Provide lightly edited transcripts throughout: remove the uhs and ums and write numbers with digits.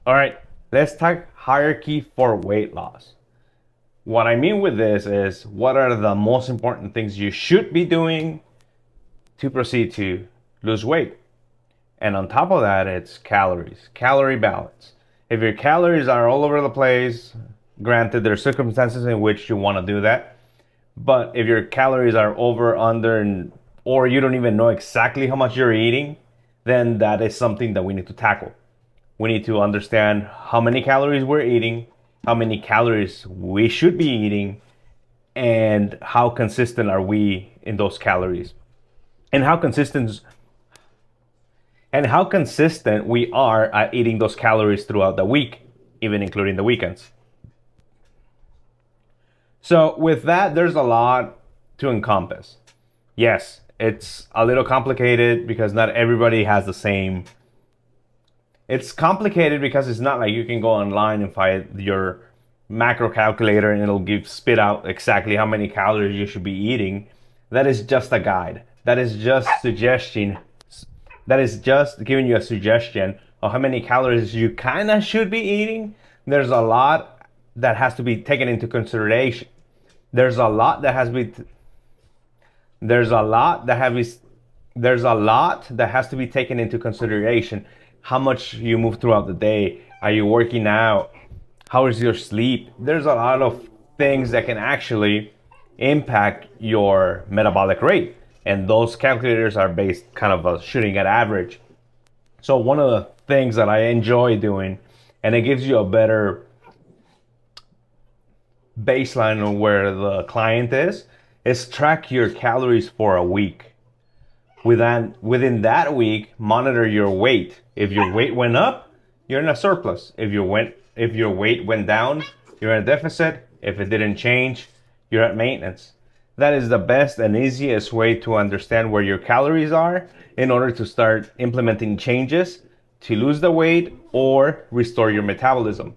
All right, let's talk hierarchy for weight loss. What I mean with this is what are the most important things you should be doing to proceed to lose weight? And on top of that, it's calories, calorie balance. If your calories are all over the place, granted, there are circumstances in which you want to do that. But if your calories are over, under, or you don't even know exactly how much you're eating, then that is something that we need to tackle. We need to understand how many calories we're eating, how many calories we should be eating, and how consistent are we in those calories, and how consistent we are at eating those calories throughout the week, even including the weekends. So with that, there's a lot to encompass. Yes, it's a little complicated because not everybody has the same. It's complicated because it's not like you can go online and find your macro calculator and it'll spit out exactly how many calories you should be eating. That is just a guide. That is just suggestion. That is just giving you a suggestion of how many calories you kind of should be eating. There's a lot that has to be taken into consideration. There's a lot that has to be there's a lot that has there's a lot that has to be taken into consideration. How much you move throughout the day? Are you working out? How is your sleep? There's a lot of things that can actually impact your metabolic rate. And those calculators are based kind of a shooting at average. So one of the things that I enjoy doing, and it gives you a better baseline of where the client is track your calories for a week. Within that week, monitor your weight. If your weight went up, you're in a surplus. If your weight went down, you're in a deficit. If it didn't change, you're at maintenance. That is the best and easiest way to understand where your calories are in order to start implementing changes to lose the weight or restore your metabolism.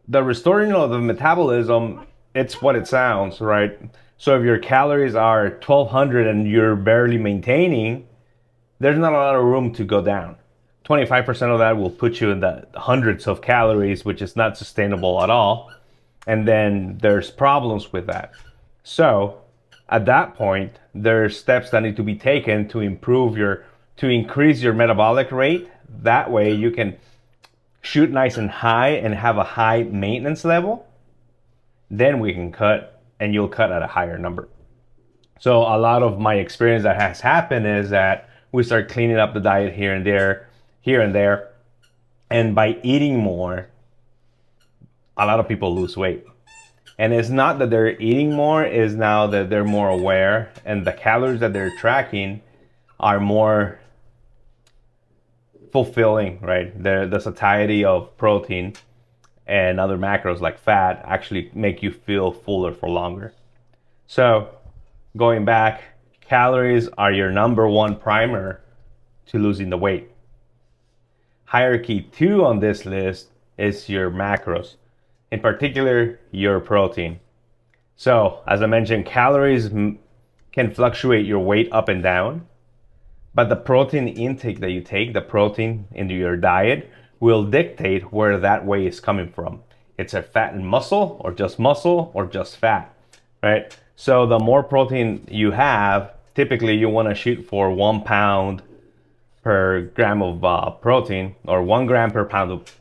The restoring of the metabolism, it's what it sounds, right? So if your calories are 1200 and you're barely maintaining, there's not a lot of room to go down. 25% of that will put you in the hundreds of calories, which is not sustainable at all. And then there's problems with that. So at that point, there's steps that need to be taken to increase your metabolic rate. That way you can shoot nice and high and have a high maintenance level. Then we can cut, and you'll cut at a higher number. So a lot of my experience that has happened is that we start cleaning up the diet here and there. And by eating more, a lot of people lose weight. And it's not that they're eating more, it's now that they're more aware and the calories that they're tracking are more fulfilling, right? The satiety of protein and other macros like fat actually make you feel fuller for longer. So going back, calories are your number one primer to losing the weight. Hierarchy 2 on this list is your macros, in particular your protein. So as I mentioned, calories can fluctuate your weight up and down, but the protein intake that you take, the protein into your diet, will dictate where that weight is coming from. It's a fat and muscle or just fat, right? So the more protein you have, typically you want to shoot for 1 pound per gram of protein, or 1 gram per pound of.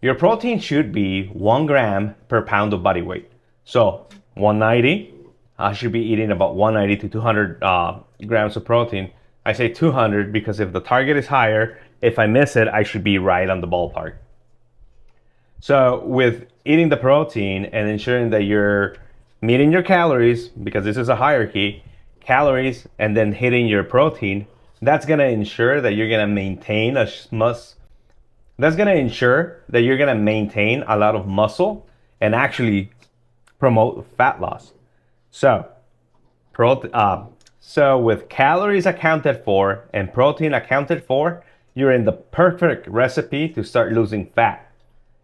Your protein should be 1 gram per pound of body weight. So 190, I should be eating about 190 to 200 grams of protein. I say 200 because if the target is higher, if I miss it, I should be right on the ballpark. So with eating the protein and ensuring that you're meeting your calories, because this is a hierarchy, calories and then hitting your protein, that's going to ensure that you're going to maintain a lot of muscle and actually promote fat loss. So with calories accounted for and protein accounted for, you're in the perfect recipe to start losing fat.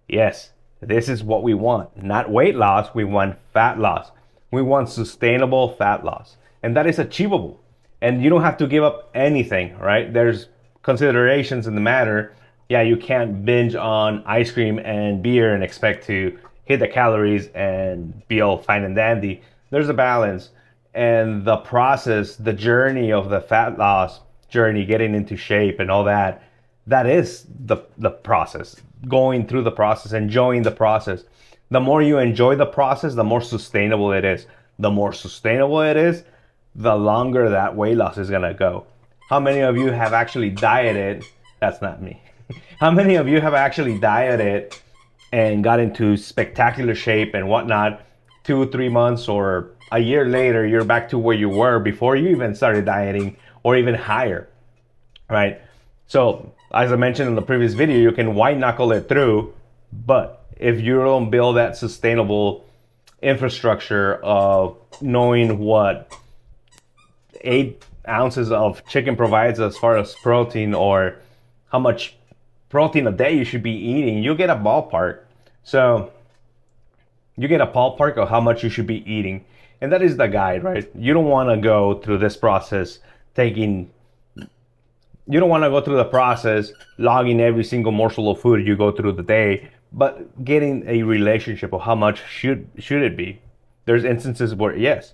Yes, this is what we want. Not weight loss, we want fat loss. We want sustainable fat loss. And that is achievable. And you don't have to give up anything, right? There's considerations in the matter. Yeah, you can't binge on ice cream and beer and expect to hit the calories and be all fine and dandy. There's a balance. And the process, the journey of the fat loss journey, getting into shape and all that, that is the process. Going through the process, enjoying the process. The more you enjoy the process, the more sustainable it is. The more sustainable it is, the longer that weight loss is gonna go. How many of you have actually dieted? That's not me. How many of you have actually dieted and got into spectacular shape and whatnot? 2 3 months or a year later, you're back to where you were before you even started dieting, or even higher, right? So, as I mentioned in the previous video, you can white knuckle it through, but if you don't build that sustainable infrastructure of knowing what 8 ounces of chicken provides as far as protein, or how much protein a day you should be eating, you get a ballpark. So you get a ballpark of how much you should be eating. And that is the guide, right? You don't want to go through this process you don't want to go through the process logging every single morsel of food you go through the day, but getting a relationship of how much should it be. There's instances where, yes,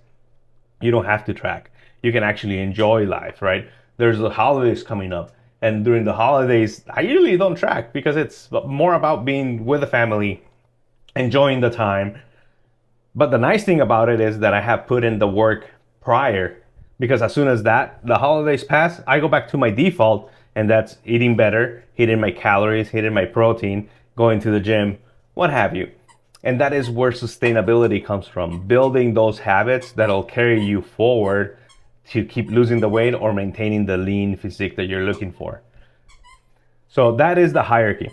you don't have to track. You can actually enjoy life, right? There's the holidays coming up. And during the holidays, I usually don't track because it's more about being with the family, enjoying the time. But the nice thing about it is that I have put in the work prior, because as soon as the holidays pass, I go back to my default, and that's eating better, hitting my calories, hitting my protein, going to the gym, what have you. And that is where sustainability comes from, building those habits that'll carry you forward to keep losing the weight or maintaining the lean physique that you're looking for. So that is the hierarchy.